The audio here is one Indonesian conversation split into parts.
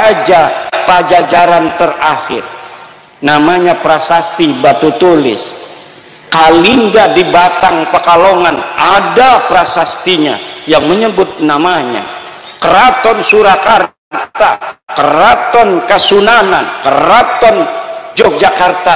raja Pajajaran terakhir, namanya prasasti batu tulis. Kalingga di Batang Pekalongan ada prasastinya yang menyebut namanya. Keraton Surakarta, Keraton Kasunanan, Keraton Yogyakarta,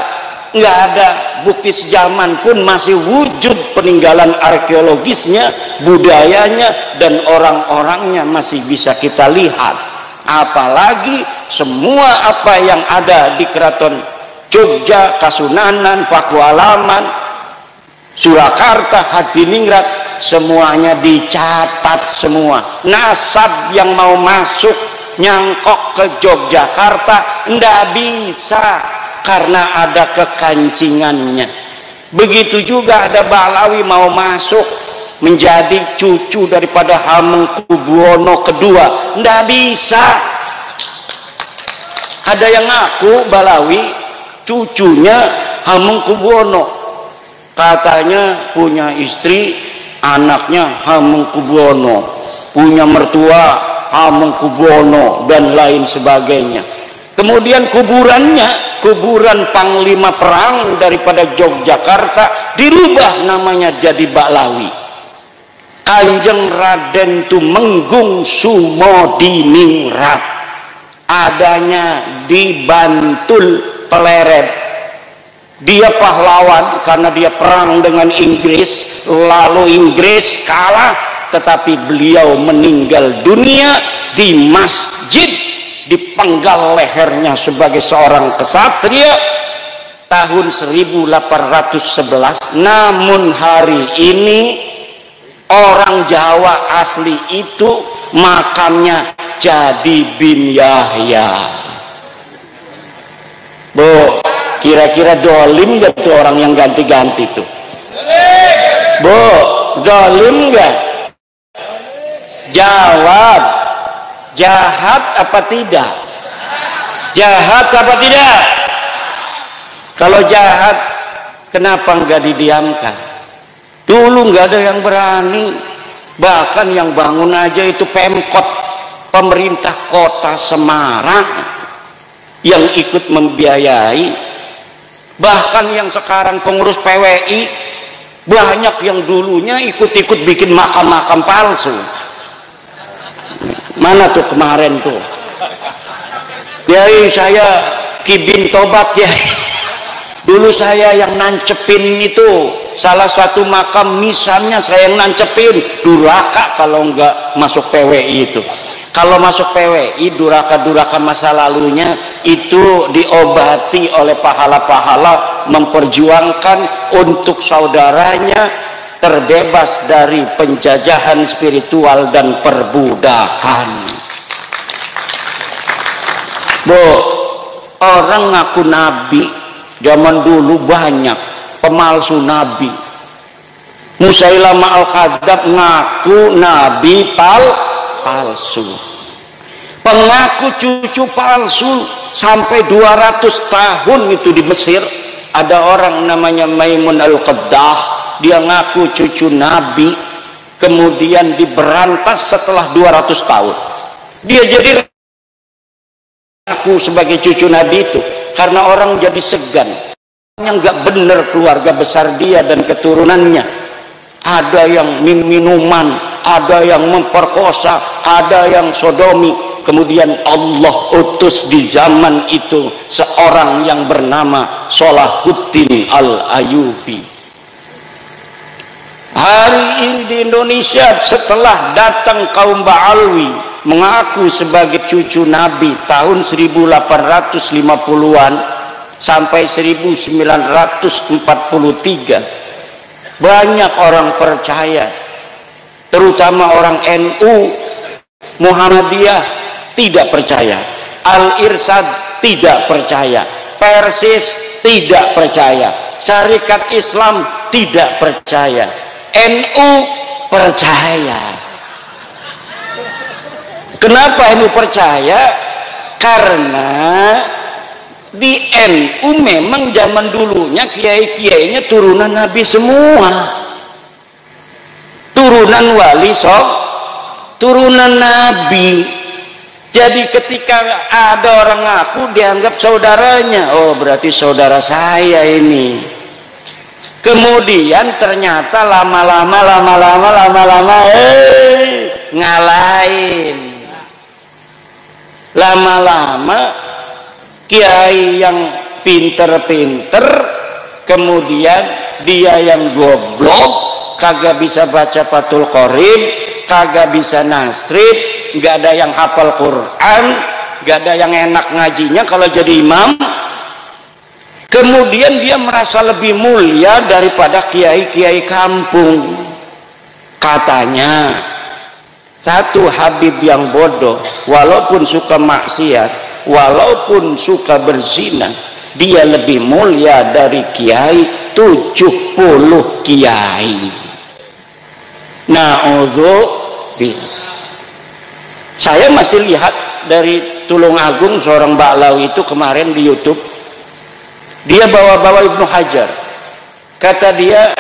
nggak ada bukti sejaman pun masih wujud peninggalan arkeologisnya, budayanya, dan orang-orangnya masih bisa kita lihat. Apalagi semua apa yang ada di Keraton Jogja, Kasunanan, Pakualaman, Surakarta, Hadiningrat, semuanya dicatat semua. Nasab yang mau masuk nyangkok ke Yogyakarta ndak bisa karena ada kekancingannya. Begitu juga ada Balawi mau masuk menjadi cucu daripada Hamengkubuwono kedua, ndak bisa. Ada yang ngaku Balawi cucunya Hamengkubuwono, katanya punya istri anaknya Hamengkubuwono, punya mertua Hamengkubuwono, dan lain sebagainya. Kemudian kuburannya, kuburan panglima perang daripada Yogyakarta, dirubah namanya jadi Balawi. Kanjeng Raden Tumenggung Sumodiningrat adanya di Bantul Pleret. Dia pahlawan karena dia perang dengan Inggris, lalu Inggris kalah, tetapi beliau meninggal dunia di masjid, dipenggal lehernya sebagai seorang kesatria tahun 1811. Namun hari ini orang Jawa asli itu makamnya jadi bin Yahya. Bu, kira-kira dolim gak tuh orang yang ganti-ganti tuh? Bu, dolim gak? Jawab, jahat apa tidak? Jahat apa tidak? Kalau jahat, kenapa nggak didiamkan? Dulu nggak ada yang berani, bahkan yang bangun aja itu Pemkot, pemerintah kota Semarang yang ikut membiayai. Bahkan yang sekarang pengurus PWI banyak yang dulunya ikut-ikut bikin makam-makam palsu. Mana tuh kemarin tuh? Kiai saya Kibin Tobat ya. Dulu saya yang nancepin itu salah satu makam misalnya, saya yang nancepin. Duraka kalau enggak masuk PWI itu. Kalau masuk PWI, duraka-duraka masa lalunya itu diobati oleh pahala-pahala memperjuangkan untuk saudaranya terbebas dari penjajahan spiritual dan perbudakan. Bu, orang ngaku nabi zaman dulu banyak, pemalsu nabi. Musailamah al-Kadzab ngaku nabi palsu, pengaku cucu palsu sampai 200 tahun itu di Mesir. Ada orang namanya Maimun al-Qaddah, dia ngaku cucu nabi, kemudian diberantas setelah 200 tahun. Dia jadi aku sebagai cucu nabi itu karena orang jadi segan, yang nggak bener keluarga besar dia dan keturunannya. Ada yang minuman, ada yang memperkosa, ada yang sodomi. Kemudian Allah utus di zaman itu seorang yang bernama Salahuddin Al-Ayyubi. Hari ini di Indonesia setelah datang kaum Ba'alwi mengaku sebagai cucu Nabi tahun 1850-an sampai 1943, banyak orang percaya, terutama orang NU, Muhammadiyah tidak percaya, Al-Irsyad tidak percaya, Persis tidak percaya, Syarikat Islam tidak percaya, NU percaya. Kenapa NU percaya? Karena di NU memang zaman dulunya kiai-kiainya turunan Nabi semua, turunan wali turunan Nabi. Jadi ketika ada orang ngaku dianggap saudaranya, oh berarti saudara saya ini. Kemudian ternyata lama-lama ngalahin. Lama-lama kiai yang pinter-pinter, kemudian dia yang goblok, kagak bisa baca Fathul Qorib, kagak bisa nasrib, nggak ada yang hafal Quran, nggak ada yang enak ngajinya kalau jadi imam. Kemudian dia merasa lebih mulia daripada kiai-kiai kampung. Katanya satu Habib yang bodoh, walaupun suka maksiat, walaupun suka berzina, dia lebih mulia dari kiai 70 kiai. Na'udzubillah. Saya masih lihat dari Tulungagung seorang Ba'lawi itu kemarin di YouTube, dia bawa-bawa Ibnu Hajar. Kata dia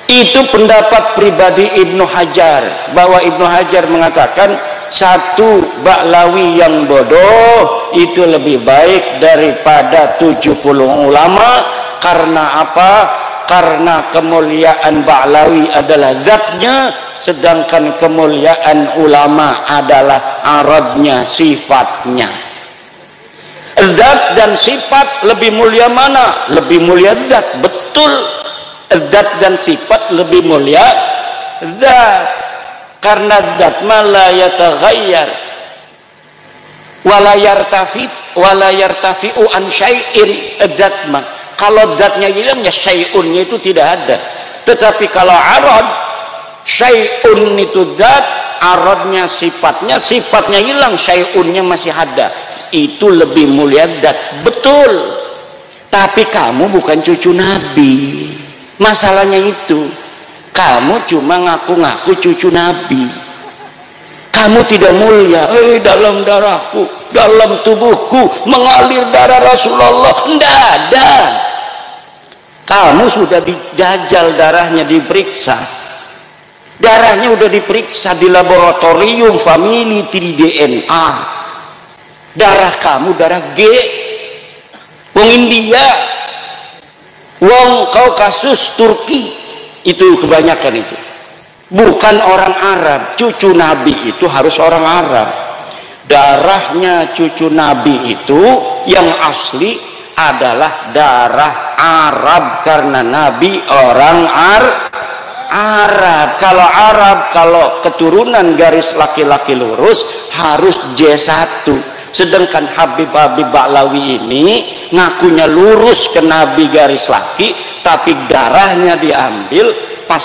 itu pendapat pribadi Ibnu Hajar, bahwa Ibnu Hajar mengatakan satu Ba'lawi yang bodoh itu lebih baik daripada 70 ulama. Karena apa? Karena kemuliaan Ba'lawi adalah zatnya, sedangkan kemuliaan ulama adalah aradnya, sifatnya. Zat dan sifat lebih mulia mana? Lebih mulia zat, betul. Zat dan sifat lebih mulia zat, karena zat ma la yataghayyar wala yartafi'u an syai'in. Zat ma, kalau zatnya hilang ya syai'unnya itu tidak ada. Tetapi kalau arad, syai'un itu zat, aradnya sifatnya, sifatnya hilang, syai'unnya masih ada. Itu lebih mulia zat, betul. Tapi kamu bukan cucu Nabi. Masalahnya itu, kamu cuma ngaku-ngaku cucu Nabi. Kamu tidak mulia. Dalam darahku, dalam tubuhku mengalir darah Rasulullah. Tidak ada. Kamu sudah dijajal darahnya, diperiksa. Darahnya udah diperiksa di laboratorium family 3DNA. Darah kamu darah G. Wong India, wong Kaukasus, Turki, itu kebanyakan itu. Bukan orang Arab. Cucu Nabi itu harus orang Arab. Darahnya cucu Nabi itu yang asli adalah darah Arab, karena Nabi orang Arab. Kalau Arab, kalau keturunan garis laki-laki lurus harus J1. Sedangkan Habib-Habib Ba'lawi ini ngakunya lurus ke Nabi garis laki, tapi darahnya diambil pas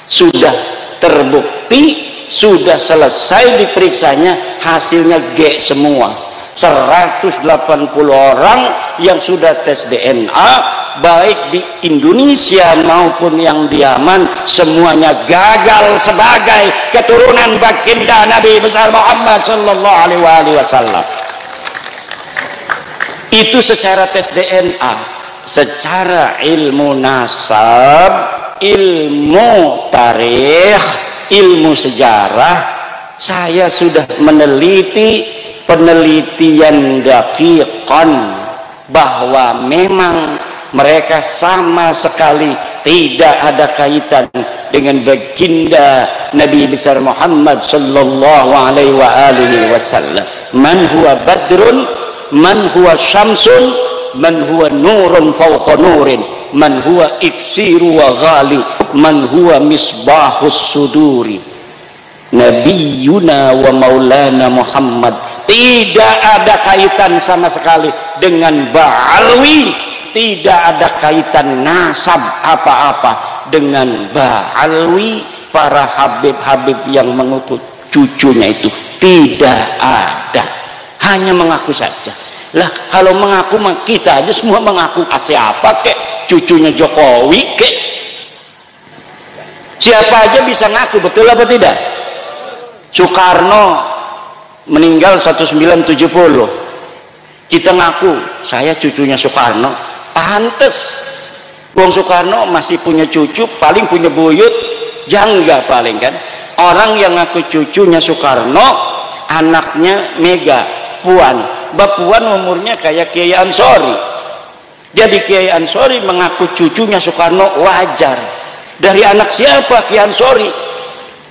sudah terbukti, sudah selesai diperiksanya, hasilnya G semua. 180 orang yang sudah tes DNA, baik di Indonesia maupun yang di Yaman, semuanya gagal sebagai keturunan baginda Nabi besar Muhammad sallallahu alaihi wasallam. Itu secara tes DNA. Secara ilmu nasab, ilmu tarikh, ilmu sejarah, saya sudah meneliti penelitian daqiqan bahwa memang mereka sama sekali tidak ada kaitan dengan baginda Nabi besar Muhammad sallallahu alaihi wasallam. Man huwa badrun, man huwa syamsun, man huwa nurun fawqa nurin, man huwa iksiru wa ghali, man huwa misbahus suduri. Nabiyuna wa maulana Muhammad tidak ada kaitan sama sekali dengan Ba'alwi, tidak ada kaitan nasab apa-apa dengan Ba'alwi. Para Habib-Habib yang mengutus cucunya itu tidak ada, hanya mengaku saja. Lah kalau mengaku, kita aja semua mengaku. Siapa kek? Cucunya Jokowi kek? Siapa aja bisa ngaku, betul apa tidak? Soekarno meninggal 1970, kita ngaku saya cucunya Soekarno, pantes. Wong Soekarno masih punya cucu, paling punya buyut, jangga paling kan. Orang yang ngaku cucunya Soekarno anaknya Mega Puan. Mbak Puan umurnya kayak Kiai Ansori. Jadi Kiai Ansori mengaku cucunya Soekarno, wajar. Dari anak siapa Kiai Ansori?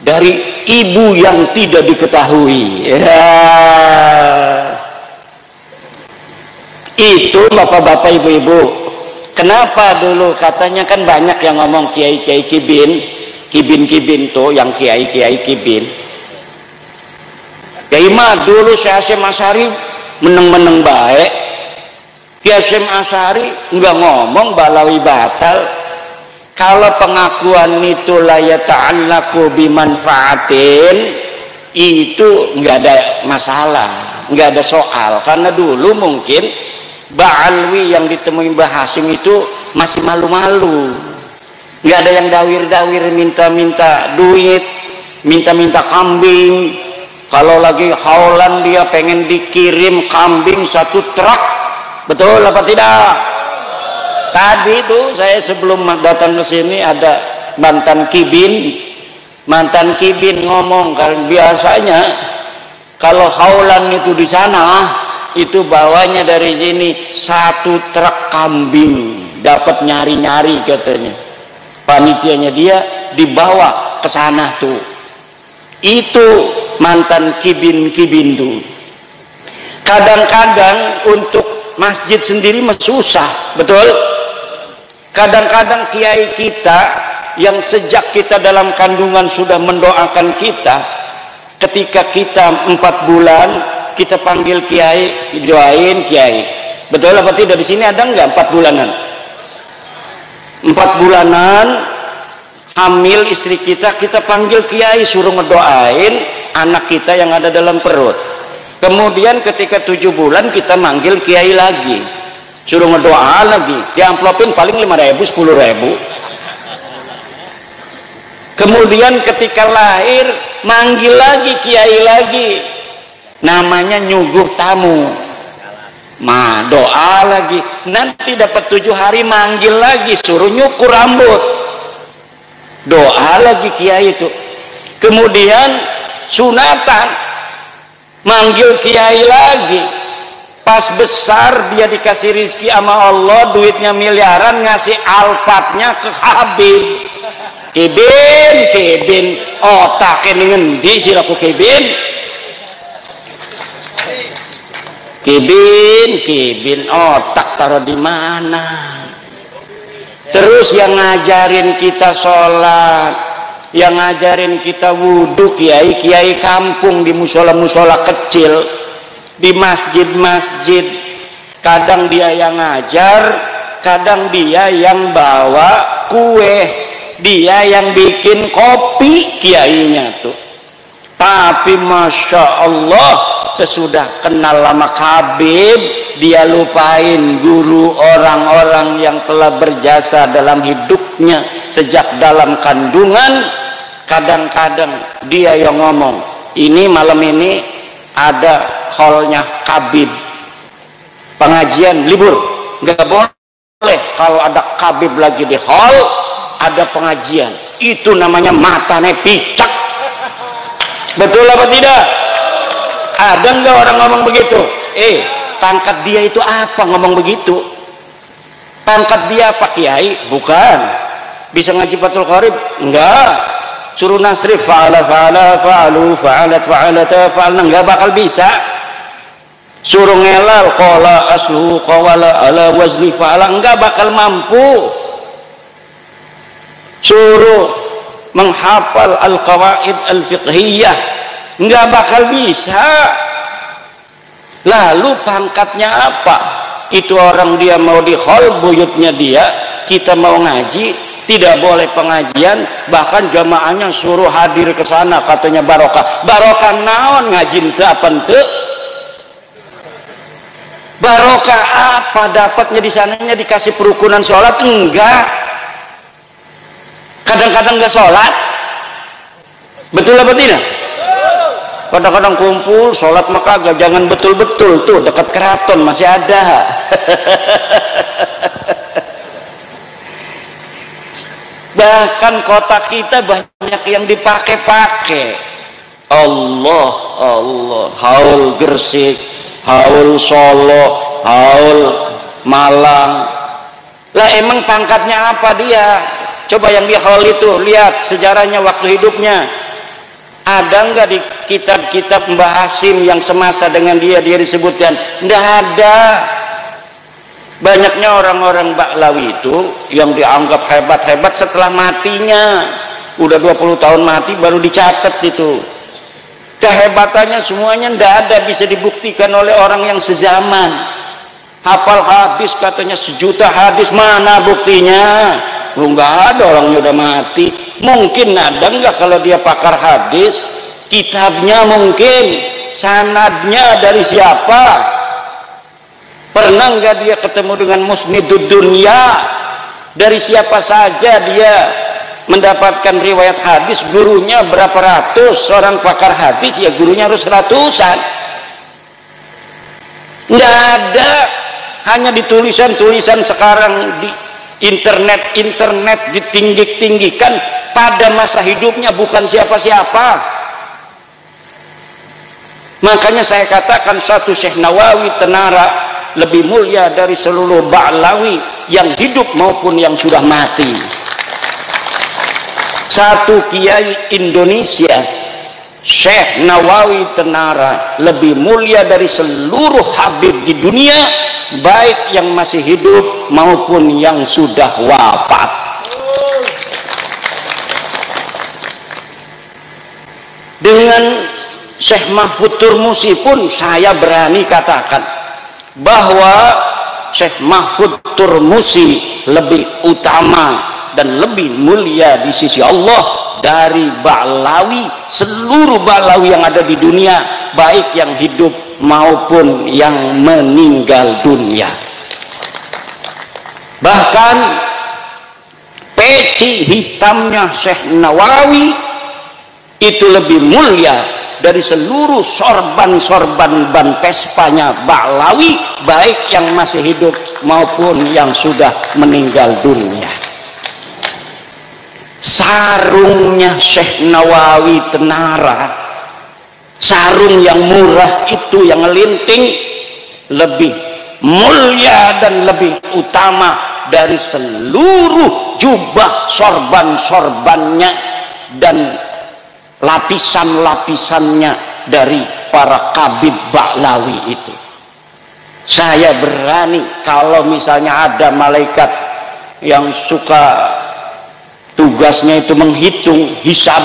Dari ibu yang tidak diketahui. Ya. Itu bapak-bapak, ibu-ibu. Kenapa dulu katanya kan banyak yang ngomong kiai-kiai kibin tuh, yang kiai-kiai kibin. Kiai mah dulu Syekh Hasyim Asy'ari meneng-meneng baik. Kiai Hasyim Asy'ari enggak ngomong balawi batal. Kalau pengakuan itu la yata'allaku bimanfaatin, itu enggak ada masalah, enggak ada soal. Karena dulu mungkin Ba'alwi yang ditemui Mbah Hasyim itu masih malu-malu, nggak ada yang dawir-dawir minta-minta duit, minta-minta kambing. Kalau lagi haulan dia pengen dikirim kambing 1 truk, betul apa tidak? Tadi tuh saya sebelum datang ke sini ada mantan kibin ngomong, kan biasanya kalau haulan itu di sana itu bawanya dari sini 1 truk kambing, dapat nyari-nyari katanya. Panitianya dia dibawa ke sana tuh. Itu mantan kibin tuh. Kadang-kadang untuk masjid sendiri susah, betul? Kadang-kadang kiai kita yang sejak kita dalam kandungan sudah mendoakan kita, ketika kita 4 bulan kita panggil kiai, doain kiai. Betul apa tidak? Di sini ada nggak 4 bulanan? 4 bulanan hamil istri kita panggil kiai, suruh ngedoain anak kita yang ada dalam perut. Kemudian ketika 7 bulan kita manggil kiai lagi, suruh ngedoa lagi. Diamplopin paling 5.000, 10.000. Kemudian ketika lahir manggil lagi kiai lagi, namanya nyuguh tamu, doa lagi. Nanti dapat 7 hari manggil lagi, suruh nyukur rambut, doa lagi kiai itu. Kemudian sunatan, manggil kiai lagi. Pas besar dia dikasih rizki sama Allah, duitnya miliaran, ngasih alfatnya ke Habib. Kibin otaknya ngendi sih aku Kibin otak taruh di mana? Terus yang ngajarin kita sholat, yang ngajarin kita wudhu, kiai kampung di musola kecil, di masjid. Kadang dia yang ngajar, kadang dia yang bawa kue, dia yang bikin kopi kiainya tuh. Tapi masya Allah, sesudah kenal lama Habib, dia lupain guru, orang-orang yang telah berjasa dalam hidupnya sejak dalam kandungan. Kadang-kadang dia yang ngomong, ini malam ini ada hallnya Habib, pengajian libur, nggak boleh kalau ada Habib lagi di hall ada pengajian, itu namanya matanya picak. Betul apa tidak? Ada nggak orang ngomong begitu? Pangkat dia itu apa ngomong begitu? Pangkat dia Pak Kiai? Bukan. Bisa ngaji Fathul Qorib? Enggak. Suruh nasrif fa'ala fa'alu fa'alna, enggak bakal bisa. Suruh ngelal qala asluhu qawala ala wazni fa'ala, enggak bakal mampu. Suruh menghafal al-qawaid al-fiqhiyah, enggak bakal bisa. Lalu pangkatnya apa? Itu orang dia mau di hall buyutnya dia, kita mau ngaji, tidak boleh pengajian, bahkan jamaahnya suruh hadir ke sana, katanya barokah. Barokah naon ngaji teu apa teu? Barokah apa dapatnya di sananya? Dikasih perukunan sholat? Enggak. Kadang-kadang nggak sholat, betul apa tidak? Kadang-kadang kumpul sholat maka agak, jangan betul-betul tuh dekat keraton masih ada. Bahkan kota kita banyak yang dipakai-pakai. Allah, Allah, haul Gresik, haul Solo, haul Malang. Lah emang pangkatnya apa dia? Coba yang di haul itu lihat sejarahnya waktu hidupnya. Ada enggak di kitab-kitab Mbah Hasim yang semasa dengan dia disebutkan? Enggak ada. Banyaknya orang-orang Ba'lawi itu yang dianggap hebat-hebat setelah matinya. Udah 20 tahun mati baru dicatat itu. Kehebatannya semuanya tidak ada bisa dibuktikan oleh orang yang sezaman. Hafal hadis katanya 1 juta hadis, mana buktinya? Enggak ada, orangnya udah mati. Mungkin ada enggak kalau dia pakar hadis? Kitabnya mungkin, sanadnya dari siapa? Pernah enggak dia ketemu dengan musnidud dunya? Dari siapa saja dia mendapatkan riwayat hadis? Gurunya berapa ratus, seorang pakar hadis ya gurunya harus ratusan. Enggak ada, hanya di tulisan-tulisan sekarang di internet ditinggi-tinggikan. Pada masa hidupnya bukan siapa-siapa. Makanya saya katakan satu Syekh Nawawi Tenara lebih mulia dari seluruh Ba'lawi yang hidup maupun yang sudah mati. Satu kiai Indonesia Syekh Nawawi Tenara lebih mulia dari seluruh habib di dunia, baik yang masih hidup maupun yang sudah wafat. Dengan Syekh Mahfud Turmusi pun saya berani katakan bahwa Syekh Mahfud Turmusi lebih utama dan lebih mulia di sisi Allah dari Ba'lawi, seluruh Ba'lawi yang ada di dunia, baik yang hidup maupun yang meninggal dunia. Bahkan peci hitamnya Syekh Nawawi itu lebih mulia dari seluruh sorban-sorban ban Vespanya Ba'lawi, baik yang masih hidup maupun yang sudah meninggal dunia. Sarungnya Syekh Nawawi Tenara, sarung yang murah itu, yang linting, lebih mulia dan lebih utama dari seluruh jubah sorban-sorbannya dan lapisan-lapisannya dari para kabib Ba'lawi itu. Saya berani kalau misalnya ada malaikat yang suka tugasnya itu menghitung, hisab,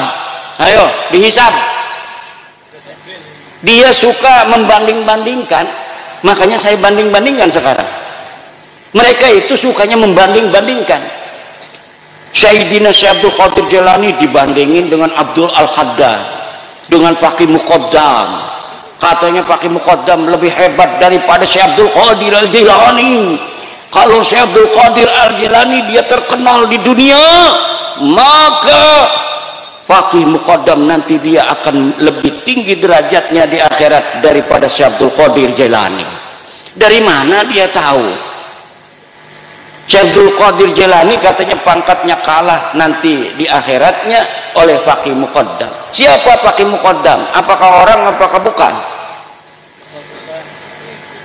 ayo dihisab. Dia suka membanding-bandingkan, makanya saya banding-bandingkan sekarang. Mereka itu sukanya membanding-bandingkan. Sayyidina Syekh Abdul Qadir Jailani dibandingin dengan Abdul Al-Haddad, dengan Faqih Muqaddam. Katanya Faqih Muqaddam lebih hebat daripada Syekh Abdul Qadir Al-Jailani. Kalau Syekh Abdul Qadir Al-Jailani dia terkenal di dunia, maka Faqih Muqaddam nanti dia akan lebih tinggi derajatnya di akhirat daripada Syekh Abdul Qadir Jailani. Dari mana dia tahu? Syekh Abdul Qadir Jailani katanya pangkatnya kalah nanti di akhiratnya oleh Faqih Muqaddam. Siapa Faqih Muqaddam? Apakah orang, apakah bukan?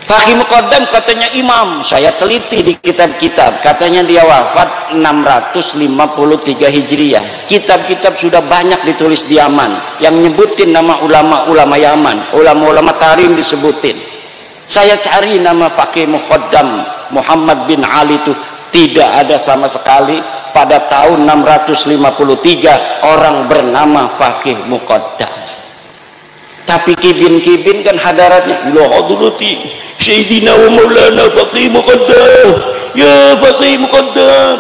Faqih Muqaddam katanya imam. Saya teliti di kitab-kitab, katanya dia wafat 653 Hijriah. Kitab-kitab sudah banyak ditulis di Yaman yang nyebutin nama ulama-ulama Yaman, ulama-ulama Tarim disebutin. Saya cari nama Faqih Muqaddam Muhammad bin Ali itu tidak ada sama sekali. Pada tahun 653 orang bernama Faqih Muqaddam. Tapi kibin-kibin kan hadaratnya, la hadrati Sayyidina wa Maulana Faqih Muqaddam, ya Faqih Muqaddam.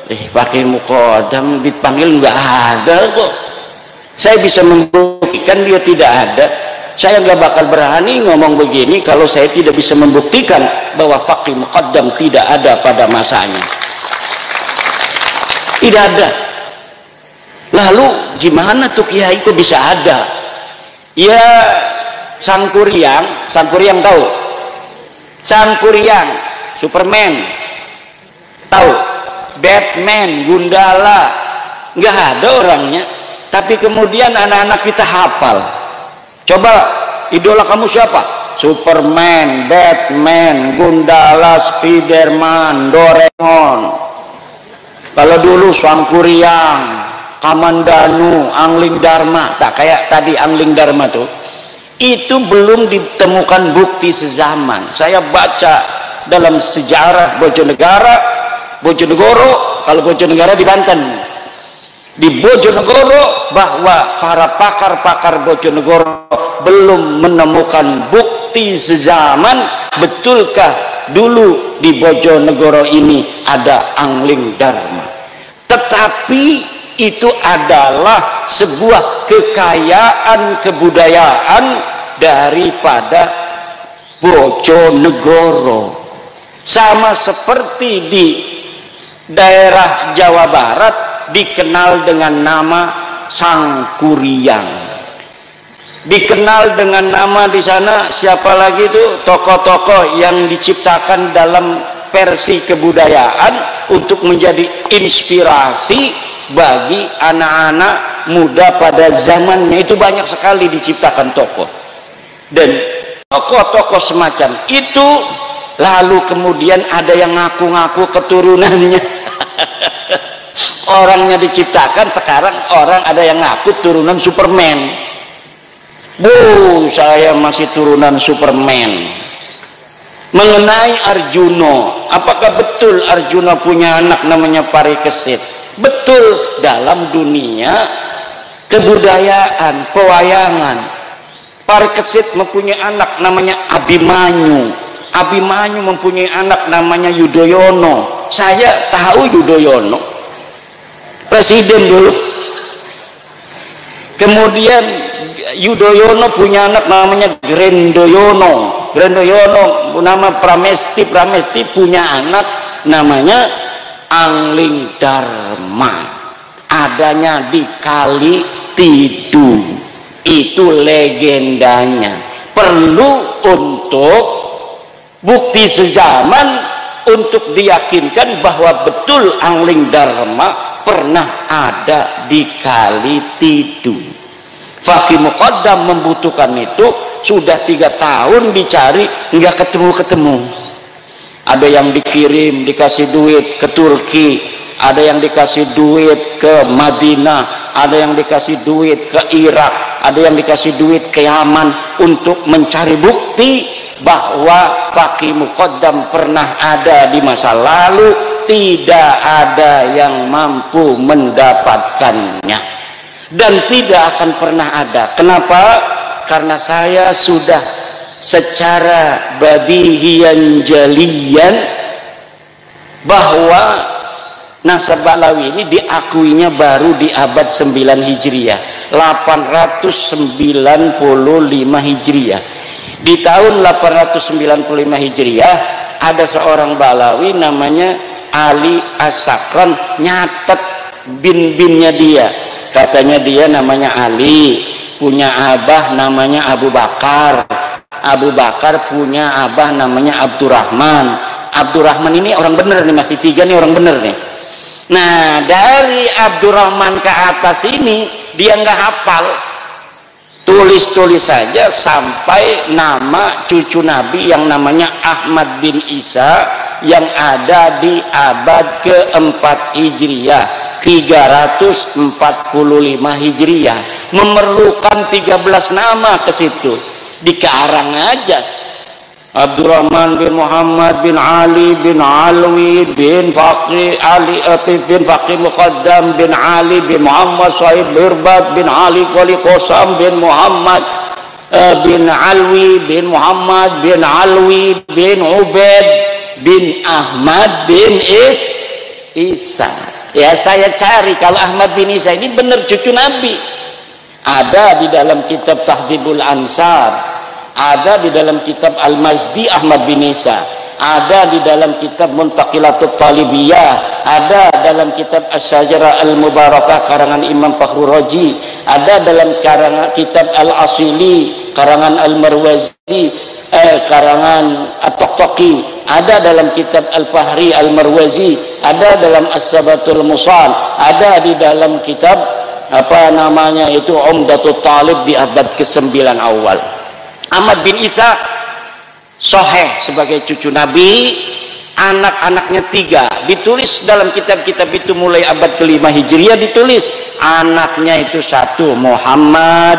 Faqih Muqaddam dipanggil nggak ada kok. Saya bisa membuktikan dia tidak ada. Saya nggak bakal berani ngomong begini kalau saya tidak bisa membuktikan bahwa Faqih Muqaddam tidak ada pada masanya. Tidak ada. Lalu gimana tuh kiai kok bisa ada? Ya Sangkuriang tahu? Sangkuriang, Superman, tahu? Batman, Gundala, nggak ada orangnya. Tapi kemudian anak-anak kita hafal. Coba idola kamu siapa? Superman, Batman, Gundala, Spiderman, Doraemon. Kalau dulu Sangkuriang, Kamandanu, Angling Dharma, tak kayak tadi Angling Dharma tuh, itu belum ditemukan bukti sezaman. Saya baca dalam sejarah Bojonegoro, kalau Bojonegoro di Banten, di Bojonegoro, bahwa para pakar-pakar Bojonegoro belum menemukan bukti sezaman betulkah dulu di Bojonegoro ini ada Angling Dharma. Tetapi itu adalah sebuah kekayaan kebudayaan daripada Bojonegoro. Sama seperti di daerah Jawa Barat dikenal dengan nama Sangkuriang. Dikenal dengan nama di sana siapa lagi itu, tokoh-tokoh yang diciptakan dalam versi kebudayaan untuk menjadi inspirasi bagi anak-anak muda pada zamannya. Itu banyak sekali diciptakan tokoh, dan tokoh-tokoh semacam itu lalu kemudian ada yang ngaku-ngaku keturunannya. Orangnya diciptakan, sekarang orang ada yang ngaku turunan Superman. Saya masih turunan Superman. Mengenai Arjuna, apakah betul Arjuna punya anak namanya Parikesit? Betul, dalam dunia kebudayaan, pewayangan, Parikesit mempunyai anak namanya Abimanyu. Abimanyu mempunyai anak namanya Yudhoyono. Saya tahu Yudhoyono, presiden dulu. Kemudian Yudhoyono punya anak namanya Grendoyono. Grendoyono nama Pramesti. Pramesti punya anak namanya Angling Dharma. Adanya di Kali Tidu. Itu legendanya. Perlu untuk bukti sezaman untuk diyakinkan bahwa betul Angling Dharma pernah ada di Kali Tidu. Fakih Muqaddam membutuhkan itu, sudah 3 tahun dicari nggak ketemu-ketemu. Ada yang dikirim dikasih duit ke Turki, ada yang dikasih duit ke Madinah, ada yang dikasih duit ke Irak, ada yang dikasih duit ke Yaman untuk mencari bukti bahwa Fakih Muqaddam pernah ada di masa lalu. Tidak ada yang mampu mendapatkannya dan tidak akan pernah ada. Kenapa? Karena saya sudah secara badihian jalian bahwa nasab Ba'lawi ini diakuinya baru di abad 9 Hijriah, 895 Hijriah. Di tahun 895 Hijriah ada seorang Ba'lawi namanya Ali As-Sakran, nyatet bin-binnya dia. Katanya dia namanya Ali, punya abah namanya Abu Bakar. Abu Bakar punya abah namanya Abdurrahman. Abdurrahman ini orang bener nih, masih 3 nih orang bener nih. Nah, dari Abdurrahman ke atas ini dia nggak hafal. Tulis-tulis saja sampai nama cucu Nabi yang namanya Ahmad bin Isa yang ada di abad keempat Hijriah, 345 Hijriah, memerlukan 13 nama ke situ, dikarang aja. Abdurrahman bin Muhammad bin Ali bin Alwi bin Faqih Ali bin Faqih Muqaddam bin Ali bin Muhammad Sahib Birbat bin Ali Qali Qosam bin Muhammad bin Alwi bin Muhammad bin Alwi bin Ubaid bin Ahmad bin Isa. Ya, saya cari kalau Ahmad bin Isa ini benar cucu Nabi. Ada di dalam kitab Tahdhibul Ansar, ada di dalam kitab Al-Mazdi Ahmad bin Isa, ada di dalam kitab Muntaqilatut Talibiyah, ada dalam kitab As-Sajarah Al-Mubarakah karangan Imam Fakhrur Razi, ada dalam kitab Al-Asili karangan Al-Marwazi, karangan At-Taqtaqi, ada dalam kitab Al-Fahri Al-Marwazi, ada dalam As-Sabatul Musal, ada di dalam kitab apa namanya itu, Umdatul Talib di abad ke-9 awal. Ahmad bin Isa Soheh sebagai cucu Nabi, anak-anaknya 3 ditulis dalam kitab-kitab itu mulai abad ke-5 Hijriah ditulis. Anaknya itu 1 Muhammad,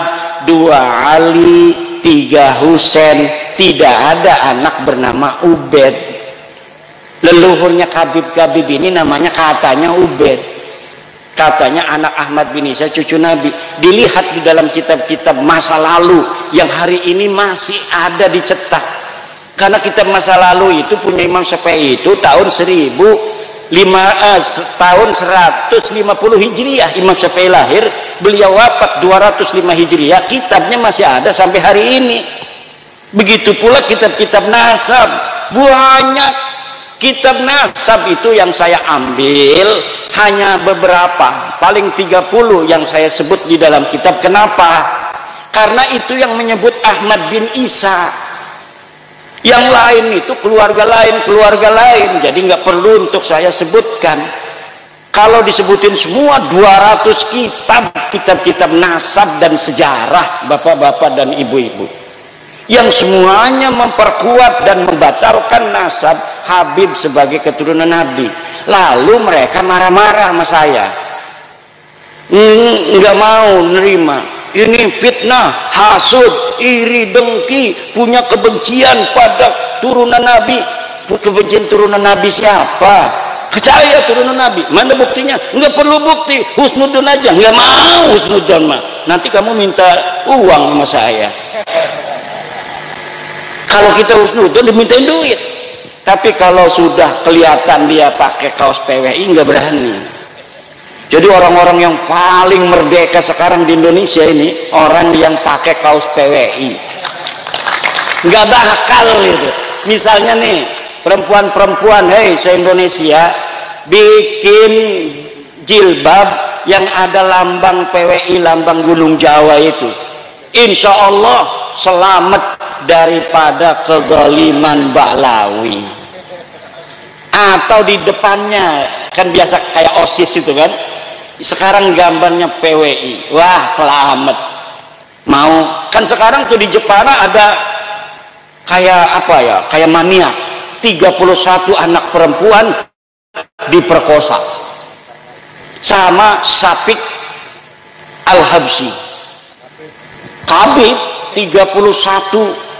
2 Ali, 3 Husain. Tidak ada anak bernama Ubaid. Leluhurnya Khabib ini namanya katanya Ubaid. Katanya anak Ahmad bin Isa cucu Nabi. Dilihat di dalam kitab-kitab masa lalu yang hari ini masih ada dicetak. Karena kitab masa lalu itu punya Imam Syafi'i itu tahun 150 Hijriah. Imam Syafi'i lahir, beliau wafat 205 Hijriah. Kitabnya masih ada sampai hari ini. Begitu pula kitab-kitab nasab, banyak. Kitab nasab itu yang saya ambil hanya beberapa, paling 30 yang saya sebut di dalam kitab. Kenapa? Karena itu yang menyebut Ahmad bin Isa. Yang lain itu keluarga lain, jadi nggak perlu untuk saya sebutkan. Kalau disebutin semua 200 kitab nasab dan sejarah bapak-bapak dan ibu-ibu, yang semuanya memperkuat dan membatalkan nasab Habib sebagai keturunan Nabi. Lalu mereka marah-marah sama saya, nggak mau nerima. Ini fitnah, hasud, iri, dengki, punya kebencian pada turunan Nabi. Kebencian turunan Nabi siapa? Saya turunan Nabi. Mana buktinya? Nggak perlu bukti, husnudon aja. Nggak mau husnudon mah. Nanti kamu minta uang sama saya. Kalau kita husnudon dimintain duit. Tapi kalau sudah kelihatan dia pakai kaos PWI nggak berani. Jadi orang-orang yang paling merdeka sekarang di Indonesia ini orang yang pakai kaos PWI. Nggak bakal itu. Misalnya nih perempuan-perempuan, hei se-Indonesia, bikin jilbab yang ada lambang PWI, lambang Gunung Jawa itu. Insya Allah selamat daripada kezaliman Bahlawi. Atau di depannya kan biasa kayak OSIS itu kan, sekarang gambarnya PWI. Wah, selamat. Mau kan sekarang tuh di Jepara ada kayak apa ya, kayak maniak, 31 anak perempuan diperkosa sama Sapik Al-Habsyi. Khabib 31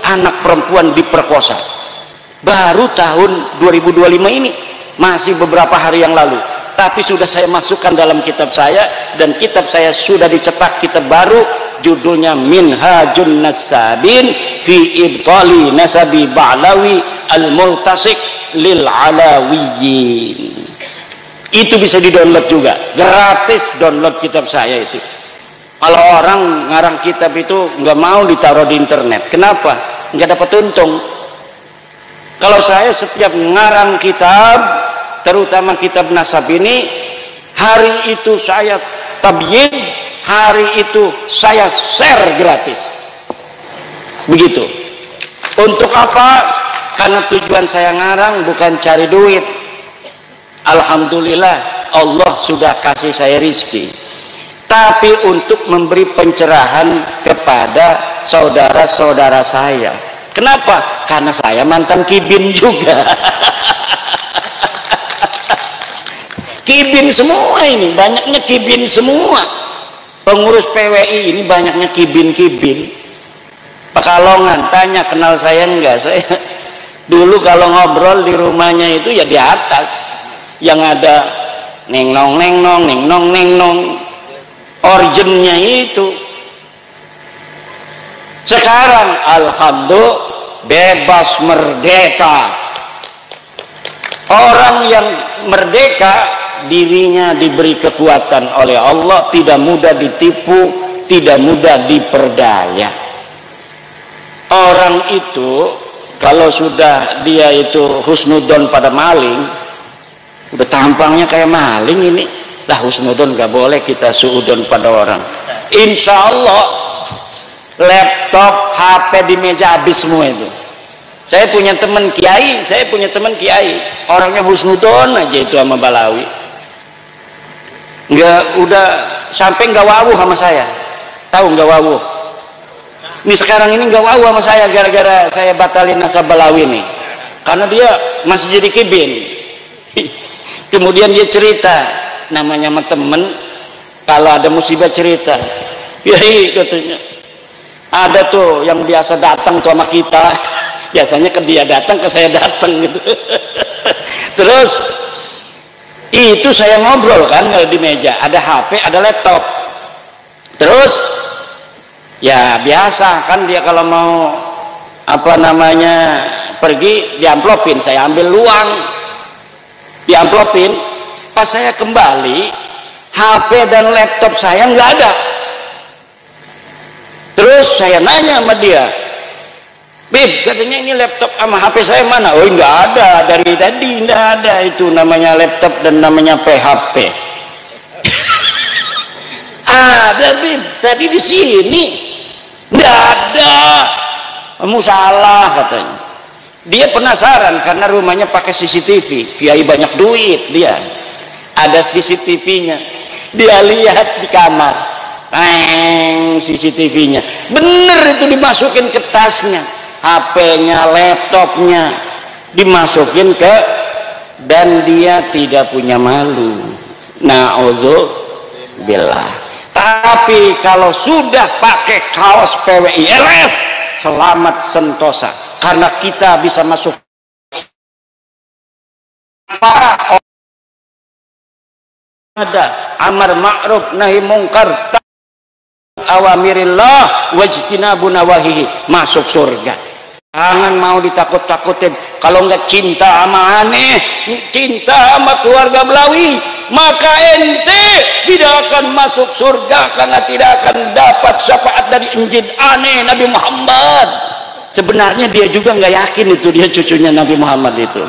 anak perempuan diperkosa baru tahun 2025 ini, masih beberapa hari yang lalu. Tapi sudah saya masukkan dalam kitab saya, dan kitab saya sudah dicetak, kitab baru, judulnya Minhajun Nasabin fi Ibtali Nasabi Ba'lawi Al-Multasik Lil Alawiyin. Itu bisa di-download juga, gratis download kitab saya itu. Kalau orang ngarang kitab itu nggak mau ditaruh di internet, kenapa? Nggak dapat untung. Kalau saya setiap ngarang kitab, terutama kitab nasab ini, hari itu saya tabyin, hari itu saya share gratis. Begitu. Untuk apa? Karena tujuan saya ngarang bukan cari duit. Alhamdulillah Allah sudah kasih saya rizki, tapi untuk memberi pencerahan kepada saudara-saudara saya. Kenapa? Karena saya mantan kibin juga. Kibin semua ini, banyaknya kibin semua. Pengurus PWI ini banyaknya kibin-kibin. Pekalongan, tanya kenal saya enggak? Saya dulu kalau ngobrol di rumahnya itu ya di atas, yang ada neng nong neng nong neng nong neng nong, originnya itu. Sekarang alhamdulillah bebas merdeka. Orang yang merdeka dirinya diberi kekuatan oleh Allah, tidak mudah ditipu, tidak mudah diperdaya. Orang itu kalau sudah dia itu husnudon pada maling, udah tampangnya kayak maling ini, lah husnudon gak boleh kita suudon pada orang. Insya Allah laptop, HP di meja habis semua itu. Saya punya teman kiai, orangnya husnudon aja itu sama Bahlawi. nggak, udah sampai nggak wawuh sama saya. Tahu nggak wawuh? Ini sekarang ini nggak wawuh sama saya gara-gara saya batalin Nasabalawi nih, karena dia masih jadi kibin. Kemudian dia cerita, namanya sama temen kalau ada musibah cerita, yai katanya ada tuh yang biasa datang tuh sama kita, biasanya ke dia datang, ke saya datang gitu. Terus itu saya ngobrol kan di meja, ada HP, ada laptop. Terus ya biasa kan dia kalau mau apa namanya pergi diamplopin, saya ambil uang diamplopin. Pas saya kembali, HP dan laptop saya nggak ada. Terus saya nanya sama dia, Bib, katanya ini laptop sama HP saya mana? Oh nggak ada, dari tadi nggak ada, itu namanya laptop dan namanya PHP. Ada Bib, tadi di sini nggak ada. Kamu salah katanya. Dia penasaran karena rumahnya pakai CCTV, kiai banyak duit dia. Ada CCTV-nya, dia lihat di kamar, CCTV-nya, bener itu dimasukin ke tasnya, HP-nya, laptopnya dimasukin ke, dan dia tidak punya malu. Na'udzubillah. Tapi kalau sudah pakai kaos PWILS, selamat sentosa, karena kita bisa masuk para ada amar ma'ruf nahi mungkar awamirillah wajtinabu nawahihi, masuk surga. Jangan mau ditakut-takutin. Kalau enggak cinta sama aneh, cinta sama keluarga Belawi, maka ente tidak akan masuk surga karena tidak akan dapat syafaat dari Injil aneh Nabi Muhammad. Sebenarnya dia juga nggak yakin itu dia cucunya Nabi Muhammad itu.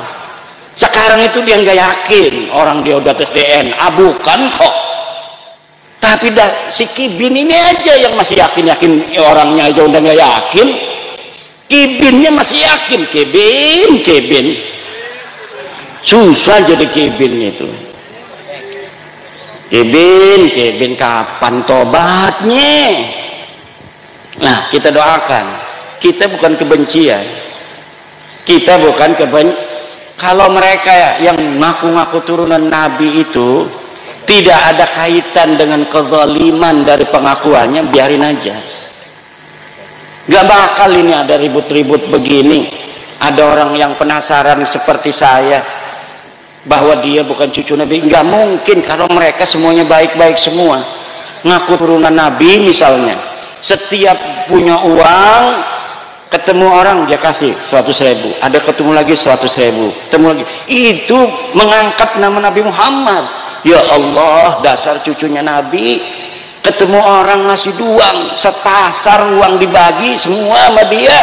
Sekarang itu dia nggak yakin orang dia udah tes DNA, bukan kok. Tapi si Kibin ini aja yang masih yakin orangnya aja udah nggak yakin. Kibinnya masih yakin. Kibin susah jadi Kibin itu. Kibin kapan tobatnya? Nah, kita doakan. Kita bukan kebencian, kita bukan kebencian. Kalau mereka yang ngaku-ngaku turunan Nabi itu tidak ada kaitan dengan kezaliman dari pengakuannya, biarin aja. Gak bakal ini ada ribut-ribut begini. Ada orang yang penasaran seperti saya bahwa dia bukan cucu Nabi. Gak mungkin kalau mereka semuanya baik-baik semua. Ngaku turunan Nabi misalnya, setiap punya uang ketemu orang dia kasih 100.000, ada ketemu lagi 100.000, ketemu lagi, itu mengangkat nama Nabi Muhammad. Ya Allah, dasar cucunya Nabi, ketemu orang ngasih uang, sepasar uang dibagi semua sama dia.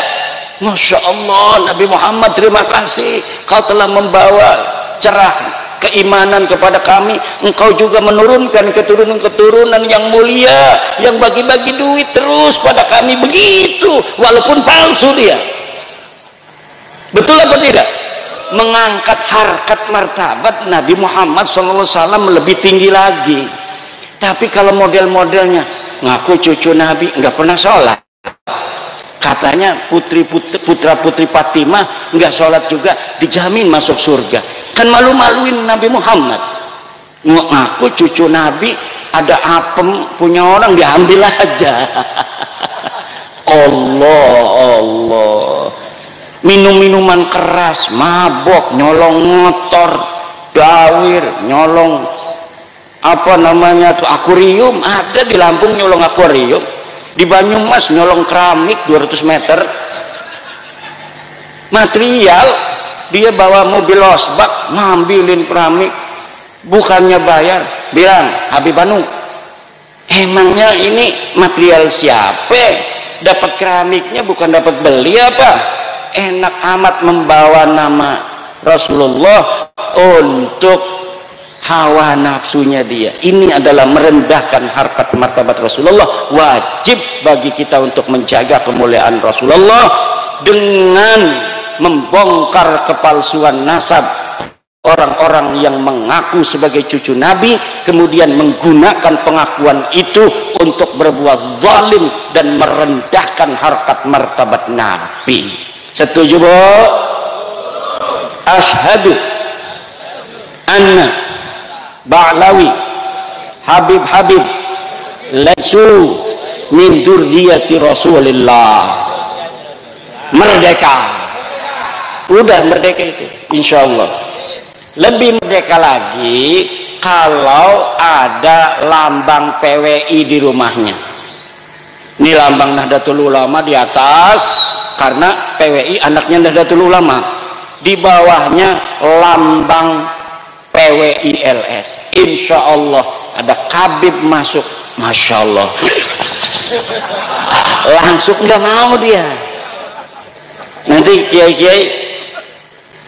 Masya Allah, Nabi Muhammad terima kasih, kau telah membawa cerah keimanan kepada kami. Engkau juga menurunkan keturunan-keturunan yang mulia, yang bagi-bagi duit terus pada kami. Begitu, walaupun palsu dia. Betul apa tidak? Mengangkat harkat martabat Nabi Muhammad SAW lebih tinggi lagi. Tapi kalau model-modelnya ngaku cucu Nabi, nggak pernah sholat, katanya putra-putri Fatimah nggak sholat juga, dijamin masuk surga. Kan malu-maluin Nabi Muhammad. Ngaku cucu Nabi, ada apem punya orang diambil aja. Allah, minum-minuman keras, mabok, nyolong motor, dawir, nyolong apa namanya tuh akuarium. Ada di Lampung nyolong akuarium, di Banyumas nyolong keramik 200 meter material. Dia bawa mobil losbak ngambilin keramik, bukannya bayar, bilang Habib Anu, emangnya ini material siapa? Dapat keramiknya bukan dapat beli apa? Enak amat membawa nama Rasulullah untuk hawa nafsunya dia. Ini adalah merendahkan harkat martabat Rasulullah. Wajib bagi kita untuk menjaga kemuliaan Rasulullah dengan membongkar kepalsuan nasab orang-orang yang mengaku sebagai cucu Nabi kemudian menggunakan pengakuan itu untuk berbuat zalim dan merendahkan harkat martabat Nabi. Setuju, Bu? Asyhadu anna Ba'lawi Habib laisu min dzurriyyati Rasulillah. Merdeka. Udah merdeka itu, insyaallah. Lebih merdeka lagi kalau ada lambang PWI di rumahnya. Ini lambang Nahdlatul Ulama di atas, karena PWI anaknya Nahdlatul Ulama. Di bawahnya lambang PWI LS. Insya Allah ada Habib masuk, masya Allah. Langsung nggak mau dia. Nanti kiai-kiai,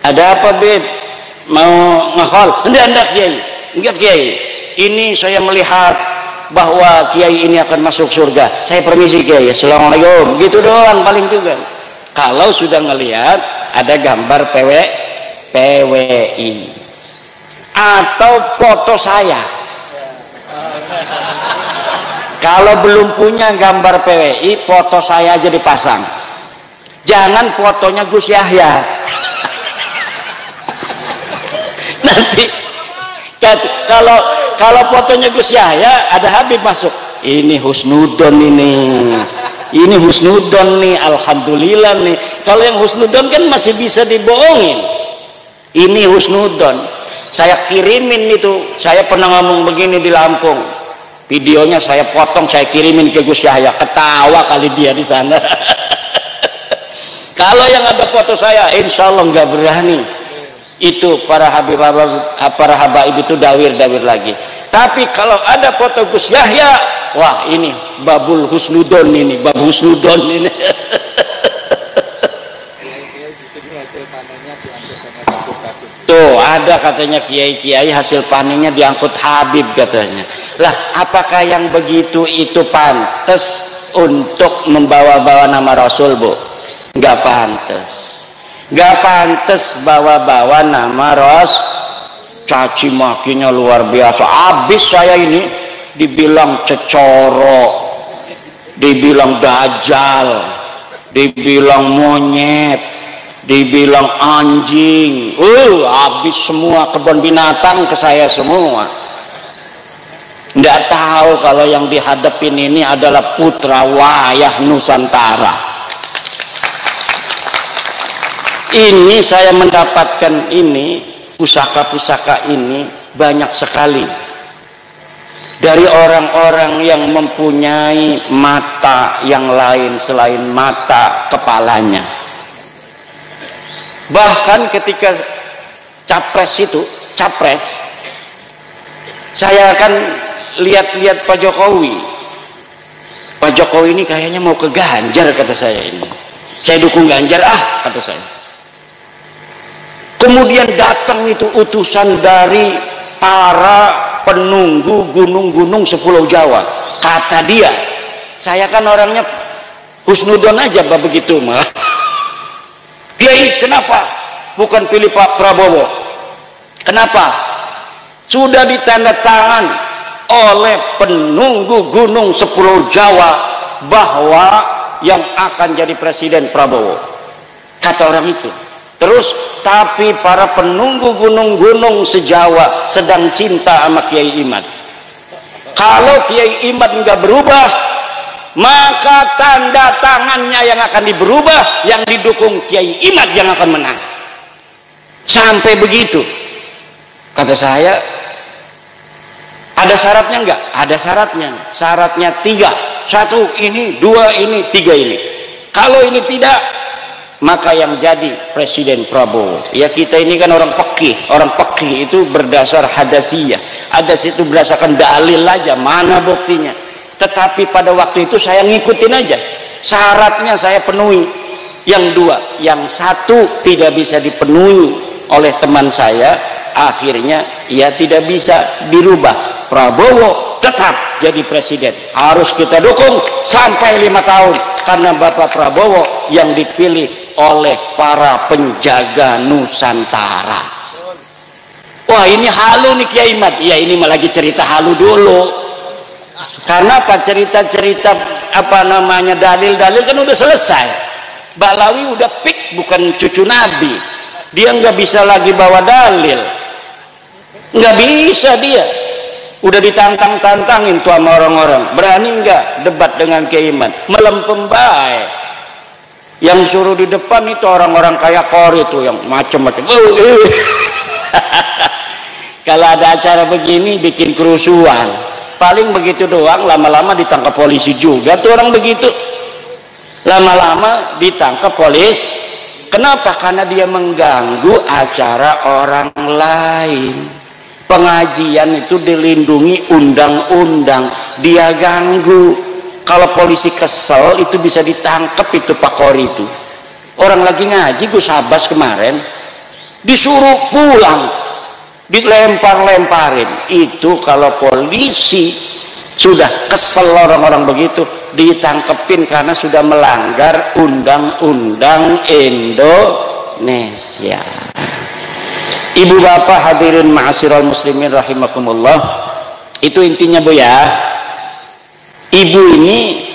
ada apa Beb? Mau ngehol? Enggak kiai, enggak kiai. Ini saya melihat bahwa kiai ini akan masuk surga. Saya permisi kiai, assalamualaikum. Gitu doang paling juga. Kalau sudah ngelihat ada gambar PWI atau foto saya. Kalau belum punya gambar PWI, foto saya aja dipasang. Jangan fotonya Gus Yahya. Nanti kalau fotonya Gus Yahya ada Habib masuk. Ini husnudon ini husnudon nih, alhamdulillah nih. Kalau yang husnudon kan masih bisa dibohongin. Ini husnudon. Saya kirimin itu. Saya pernah ngomong begini di Lampung. Videonya saya potong, saya kirimin ke Gus Yahya. Ketawa kali dia di sana. Kalau yang ada foto saya, insya Allah nggak berani. Itu para habaib itu dawir lagi. Tapi kalau ada foto Gus Yahya, wah ini babul husnudon ini, bab husnudon ini. Tuh ada katanya kiai-kiai hasil panennya diangkut Habib katanya. Lah apakah yang begitu itu pantas untuk membawa-bawa nama Rasul, Bu? Nggak pantas. Nggak pantas bawa-bawa nama Rasul. Caci makinya luar biasa. Abis saya ini dibilang cecoro, dibilang dajjal, dibilang monyet, dibilang anjing. Habis semua kebun binatang ke saya semua. Nggak tahu kalau yang dihadapin ini adalah putra wayah Nusantara. Ini saya mendapatkan ini, pusaka-pusaka ini banyak sekali dari orang-orang yang mempunyai mata yang lain selain mata kepalanya. Bahkan ketika capres, saya akan lihat-lihat Pak Jokowi. Pak Jokowi ini kayaknya mau ke Ganjar, kata saya ini. Saya dukung Ganjar, kata saya. Kemudian datang itu utusan dari para penunggu gunung-gunung sepuluh Jawa. Kata dia, saya kan orangnya husnudon aja begitu mah. Kiai, kenapa bukan pilih Pak Prabowo? Kenapa? Sudah ditanda tangan oleh penunggu gunung sepuluh Jawa bahwa yang akan jadi presiden Prabowo. Kata orang itu. Terus tapi para penunggu gunung-gunung sejawa sedang cinta sama Kiai Imad. Kalau Kiai Imad nggak berubah, maka tanda tangannya yang akan diberubah, yang didukung Kiai Imad yang akan menang. Sampai begitu. Kata saya, ada syaratnya nggak? Ada syaratnya. Syaratnya 3. 1 ini, 2 ini, 3 ini. Kalau ini tidak, maka yang jadi presiden Prabowo. Ya kita ini kan orang pekih. Orang pekih itu berdasar hadasiyah. Hadas itu berdasarkan dalil aja, mana buktinya. Tetapi pada waktu itu saya ngikutin aja. Syaratnya saya penuhi. Yang 2, yang 1 tidak bisa dipenuhi oleh teman saya. Akhirnya ya tidak bisa dirubah. Prabowo tetap jadi presiden. Harus kita dukung sampai 5 tahun. Karena Bapak Prabowo yang dipilih oleh para penjaga Nusantara. Wah ini halu nih Kiai Mat. Ya ini malah lagi cerita halu dulu. Karena apa? Cerita-cerita apa namanya dalil-dalil kan udah selesai. Ba'lawi udah pik bukan cucu Nabi. Dia nggak bisa lagi bawa dalil. Nggak bisa dia. Udah ditantang-tantangin tuh sama orang-orang. Berani nggak debat dengan Kiai Mat? Melempem baik. Yang suruh di depan itu orang-orang kayak Kori tuh yang macam-macam. Kalau ada acara begini bikin kerusuhan, paling begitu doang, lama-lama ditangkap polisi juga tuh orang begitu. Lama-lama ditangkap polisi. Kenapa? Karena dia mengganggu acara orang lain. Pengajian itu dilindungi undang-undang, dia ganggu. Kalau polisi kesel itu bisa ditangkap itu Pak Kori itu. Orang lagi ngaji Gus Abbas kemarin disuruh pulang, dilempar-lemparin. Itu kalau polisi sudah kesel orang-orang begitu ditangkepin karena sudah melanggar undang-undang Indonesia. Ibu bapak hadirin ma'asyiral muslimin rahimakumullah, itu intinya Bu ya. Ibu ini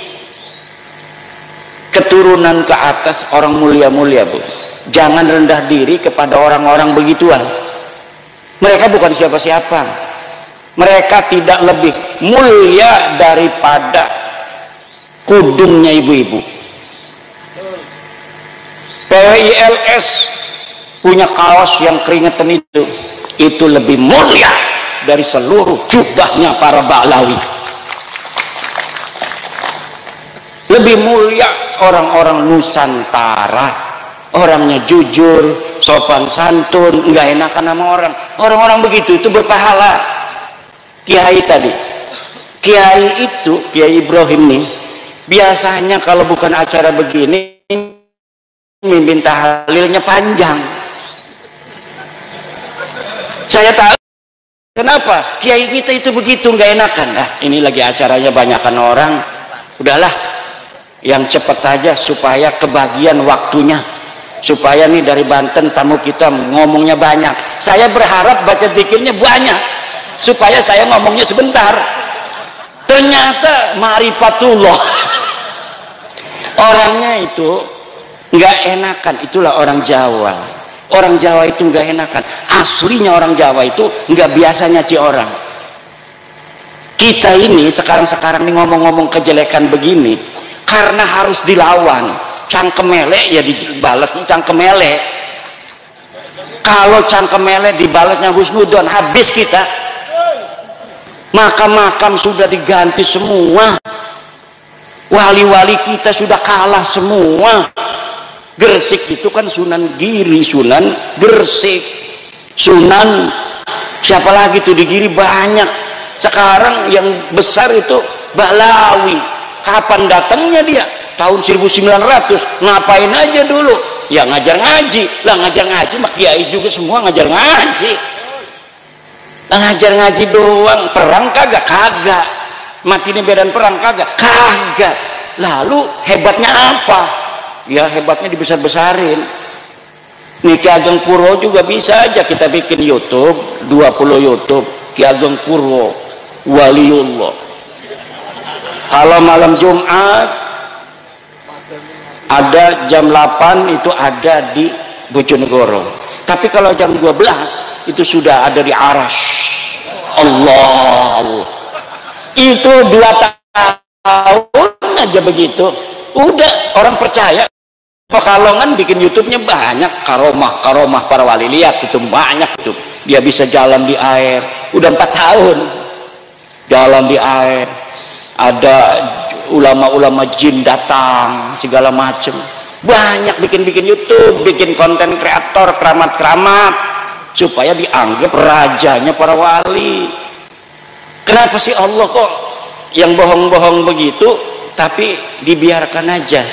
keturunan ke atas orang mulia-mulia Bu. Jangan rendah diri kepada orang-orang begituan. Mereka bukan siapa-siapa. Mereka tidak lebih mulia daripada kudungnya ibu-ibu. PWILS punya kaos yang keringetan itu lebih mulia dari seluruh jubahnya para Ba'lawi. Lebih mulia orang-orang Nusantara, orangnya jujur, sopan santun, nggak enakan sama orang-orang begitu itu berpahala. Kiai tadi, Kiai itu Kiai Ibrahim nih biasanya kalau bukan acara begini mimpin tahlilnya panjang. Saya tahu kenapa Kiai kita itu begitu nggak enakan. Nah ini lagi acaranya banyakan orang, udahlah yang cepat aja supaya kebagian waktunya, supaya nih dari Banten tamu kita ngomongnya banyak. Saya berharap baca zikirnya banyak supaya saya ngomongnya sebentar. Ternyata ma'rifatullah orangnya itu nggak enakan. Itulah orang Jawa. Orang Jawa itu nggak enakan. Aslinya orang Jawa itu nggak biasa nyaci orang. Kita ini sekarang nih ngomong-ngomong kejelekan begini karena harus dilawan. Cangkemele ya dibalas cangkemele. Kalau cangkemele dibalasnya husnudon, habis kita. Makam-makam sudah diganti semua, wali-wali kita sudah kalah semua. Gresik itu kan Sunan Giri, Sunan Gresik, Sunan siapa lagi tuh di Giri banyak. Sekarang yang besar itu Ba'lawi. Kapan datangnya dia? Tahun 1900. Ngapain aja dulu? Ya ngajar ngaji. Lah ngajar ngaji mak kiai juga semua ngajar ngaji. Lah ngajar ngaji doang. Perang kagak? Kagak. Mati ini medan perang kagak? Kagak. Lalu hebatnya apa? Ya hebatnya dibesar-besarin. Nih Ki Ageng Purwo juga bisa aja kita bikin YouTube, 20 YouTube Ki Ageng Purwo Waliullah. Kalau malam Jumat ada jam 8 itu ada di Bojonegoro. Tapi kalau jam 12 itu sudah ada di Aras. Allah. Itu 2 tahun aja begitu. Udah orang percaya. Pekalongan bikin YouTube-nya banyak, karomah para wali. Lihat itu banyak itu. Dia bisa jalan di air. Udah 4 tahun jalan di air. Ada ulama-ulama jin datang segala macem. Banyak bikin YouTube, bikin konten kreator, keramat-keramat supaya dianggap rajanya para wali. Kenapa sih Allah kok yang bohong-bohong begitu tapi dibiarkan aja?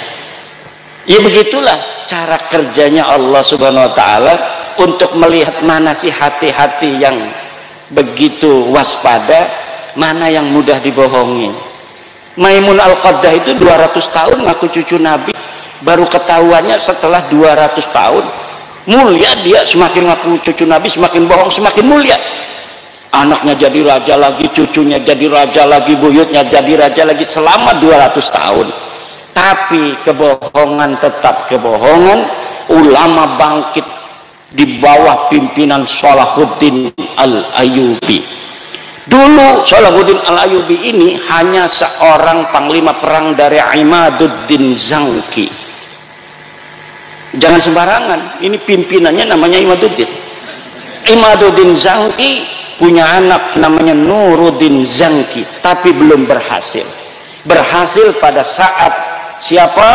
Ya begitulah cara kerjanya Allah Subhanahu wa taala untuk melihat mana sih hati-hati yang begitu waspada, mana yang mudah dibohongi. Maimun Al-Qaddah itu 200 tahun ngaku cucu Nabi, baru ketahuannya setelah 200 tahun mulia dia, semakin ngaku cucu Nabi semakin bohong semakin mulia. Anaknya jadi raja lagi, cucunya jadi raja lagi, buyutnya jadi raja lagi selama 200 tahun. Tapi kebohongan tetap kebohongan. Ulama bangkit di bawah pimpinan Salahuddin Al-Ayyubi. Dulu Salahuddin Al-Ayyubi ini hanya seorang panglima perang dari Imaduddin Zangki. Jangan sembarangan, ini pimpinannya namanya Imaduddin. Imaduddin Zangki punya anak namanya Nuruddin Zangki, tapi belum berhasil. Berhasil pada saat siapa?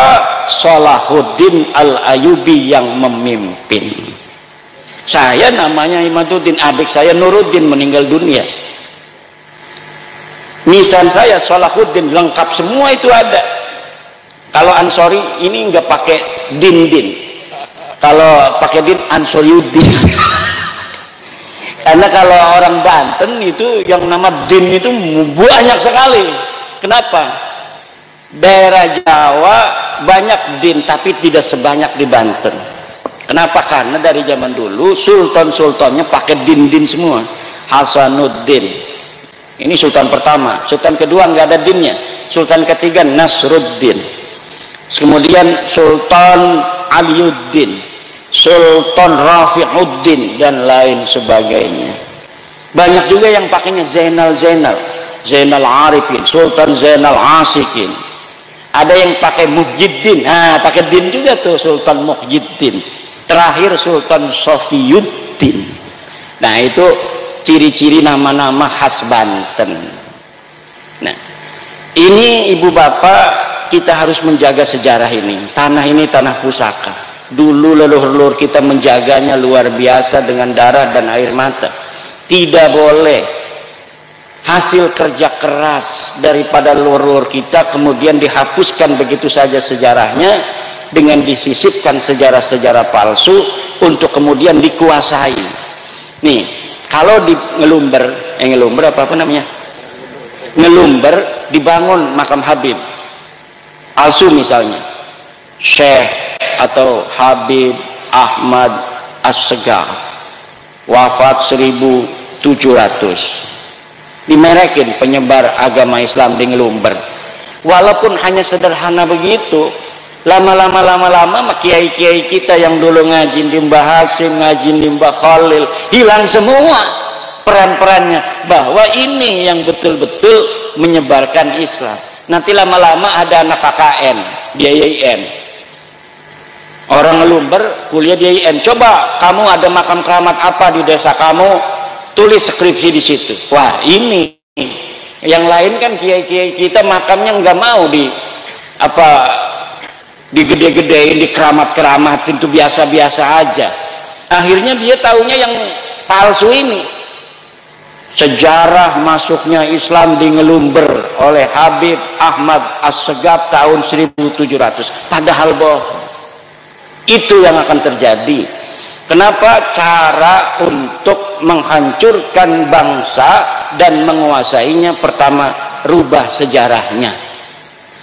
Salahuddin Al-Ayyubi yang memimpin. Saya namanya Imaduddin, adik saya Nuruddin meninggal dunia. Nisan saya Salahuddin, lengkap semua itu ada. Kalau Ansori ini nggak pakai din. Kalau pakai din Ansoriuddin. Karena kalau orang Banten itu yang nama din itu banyak sekali. Kenapa? Daerah Jawa banyak din tapi tidak sebanyak di Banten. Kenapa? Karena dari zaman dulu sultan-sultannya pakai din semua. Hasanuddin ini sultan pertama, sultan kedua nggak ada dinnya, sultan ketiga Nasruddin, kemudian Sultan Aliuddin, Sultan Rafiuddin dan lain sebagainya. Banyak juga yang pakainya Zainal Arifin, Sultan Zainal Asikin. Ada yang pakai Muhyiddin, pakai din juga tuh, Sultan Muhyiddin. Terakhir Sultan Sofiyuddin. Nah itu ciri-ciri nama-nama khas Banten. Nah ini ibu bapak, kita harus menjaga sejarah ini. Tanah ini tanah pusaka. Dulu leluhur kita menjaganya luar biasa dengan darah dan air mata. Tidak boleh hasil kerja keras daripada leluhur kita kemudian dihapuskan begitu saja sejarahnya dengan disisipkan sejarah-sejarah palsu untuk kemudian dikuasai. Nih, kalau di Ngelumber dibangun makam Habib Alsu misalnya, Syekh atau Habib Ahmad As-Segar wafat 1700, dimerekin penyebar agama Islam di Ngelumber. Walaupun hanya sederhana begitu, lama-lama kiai-kiai kita yang dulu ngaji di Mbah Hasim, ngaji di Mbah Khalil, hilang semua peran-perannya, bahwa ini yang betul-betul menyebarkan Islam. Nanti lama-lama ada anak KKN di IAIN, orang Ngelumber kuliah di IAIN, coba kamu ada makam keramat apa di desa kamu, tulis skripsi di situ. Wah ini yang lain kan kiai-kiai kita makamnya nggak mau digede-gedein, dikeramat-keramatin, itu biasa-biasa aja. Akhirnya dia taunya yang palsu ini. Sejarah masuknya Islam di Ngelumber oleh Habib Ahmad As-Segaf tahun 1700, padahal bohong. Itu yang akan terjadi. Kenapa? Cara untuk menghancurkan bangsa dan menguasainya, pertama rubah sejarahnya,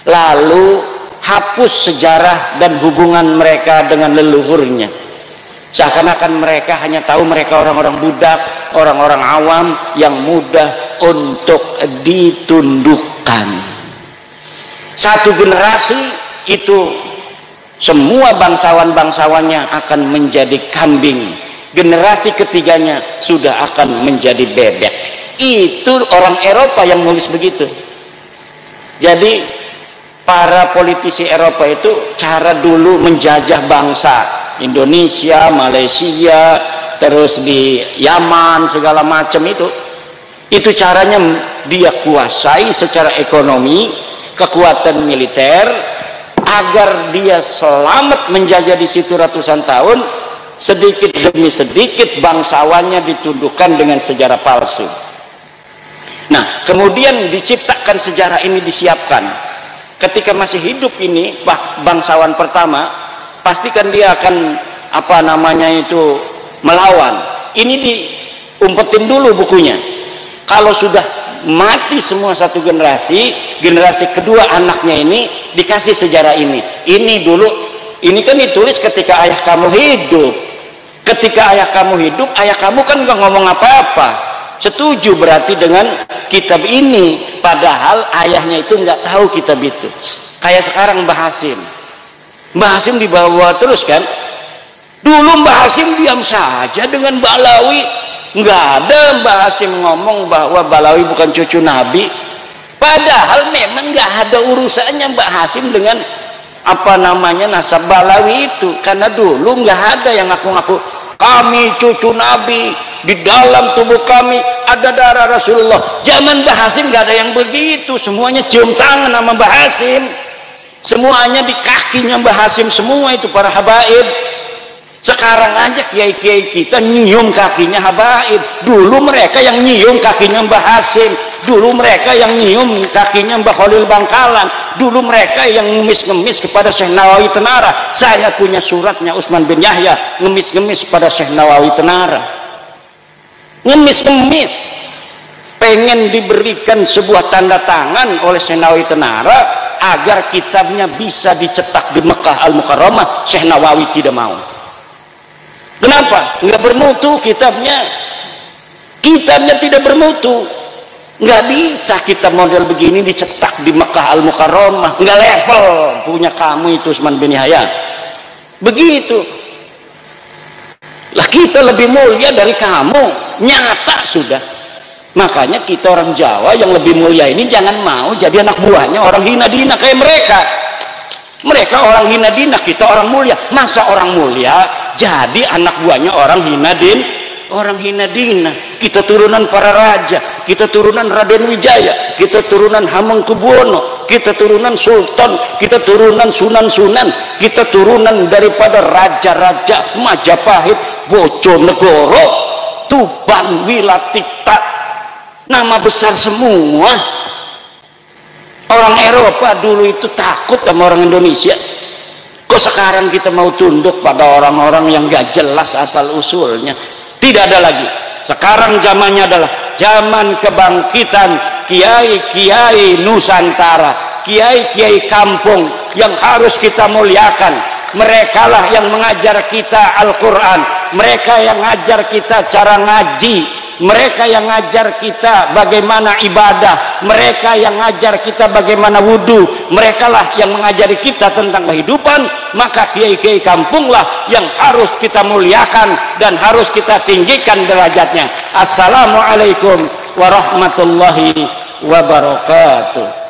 lalu hapus sejarah dan hubungan mereka dengan leluhurnya. Seakan-akan mereka hanya tahu mereka orang-orang budak, orang-orang awam yang mudah untuk ditundukkan. Satu generasi itu semua bangsawan-bangsawannya akan menjadi kambing. Generasi ketiganya sudah akan menjadi bebek. Itu orang Eropa yang nulis begitu. Jadi para politisi Eropa itu cara dulu menjajah bangsa Indonesia, Malaysia, terus di Yaman, segala macam itu caranya dia kuasai secara ekonomi, kekuatan militer, agar dia selamat menjajah di situ ratusan tahun. Sedikit demi sedikit bangsawannya ditundukkan dengan sejarah palsu. Nah kemudian diciptakan sejarah ini, disiapkan ketika masih hidup ini bangsawan pertama, pastikan dia akan melawan. Ini diumpetin dulu bukunya. Kalau sudah mati semua satu generasi, generasi kedua anaknya ini dikasih sejarah ini. Ini dulu, ini kan ditulis ketika ayah kamu hidup. Ketika ayah kamu hidup, ayah kamu kan nggak ngomong apa-apa. Setuju berarti dengan kitab ini, padahal ayahnya itu nggak tahu kitab itu. Kayak sekarang Mbah Hasim. Mbah Hasim dibawa terus kan. Dulu Mbah Hasim diam saja dengan Balawi. Nggak ada Mbah Hasim ngomong bahwa Balawi bukan cucu Nabi. Padahal memang nggak ada urusannya Mbah Hasim dengan apa namanya nasab Balawi itu. Karena dulu nggak ada yang ngaku-ngaku kami cucu Nabi, di dalam tubuh kami ada darah Rasulullah. Zaman Mbah Hasim nggak ada yang begitu. Semuanya cium tangan sama Mbah Hasim. Semuanya di kakinya Mbah Hasim semua itu para habaib. Sekarang aja kiai-kiai kita nyium kakinya habaib. Dulu mereka yang nyium kakinya Mbah Hasim. Dulu mereka yang nyium kakinya Mbah Khalil Bangkalan. Dulu mereka yang ngemis-ngemis kepada Syekh Nawawi Tenara. Saya punya suratnya Utsman bin Yahya ngemis-ngemis pada Syekh Nawawi Tenara. Ngemis-ngemis. Pengen diberikan sebuah tanda tangan oleh Syekh Nawawi Tenara agar kitabnya bisa dicetak di Mekah Al-Mukarramah. Syekh Nawawi tidak mau. Kenapa? Nggak bermutu kitabnya. Kitabnya tidak bermutu. Nggak bisa kitab model begini dicetak di Mekah Al-Mukarramah. Nggak level punya kamu itu Utsman bin Yahya. Begitu. Lah kita lebih mulia dari kamu. Nyata sudah. Makanya kita orang Jawa yang lebih mulia ini jangan mau jadi anak buahnya orang hina dina kayak mereka. Mereka orang hina dina, kita orang mulia. Masa orang mulia jadi anak buahnya orang hina dina. Kita turunan para raja, kita turunan Raden Wijaya, kita turunan Hamengkubuwono, kita turunan sultan, kita turunan sunan-sunan, kita turunan daripada raja-raja Majapahit, Bojonegoro, Tuban, Wilatikta. Nama besar semua. Orang Eropa dulu itu takut sama orang Indonesia. Kok sekarang kita mau tunduk pada orang-orang yang gak jelas asal usulnya? Tidak ada lagi. Sekarang zamannya adalah zaman kebangkitan kiai-kiai Nusantara, kiai-kiai kampung yang harus kita muliakan. Mereka lah yang mengajar kita Al-Quran, mereka yang ngajar kita cara ngaji, mereka yang ngajar kita bagaimana ibadah, mereka yang ngajar kita bagaimana wudhu, mereka lah yang mengajari kita tentang kehidupan. Maka kiai-kiai kampung lah yang harus kita muliakan dan harus kita tinggikan derajatnya. Assalamualaikum warahmatullahi wabarakatuh.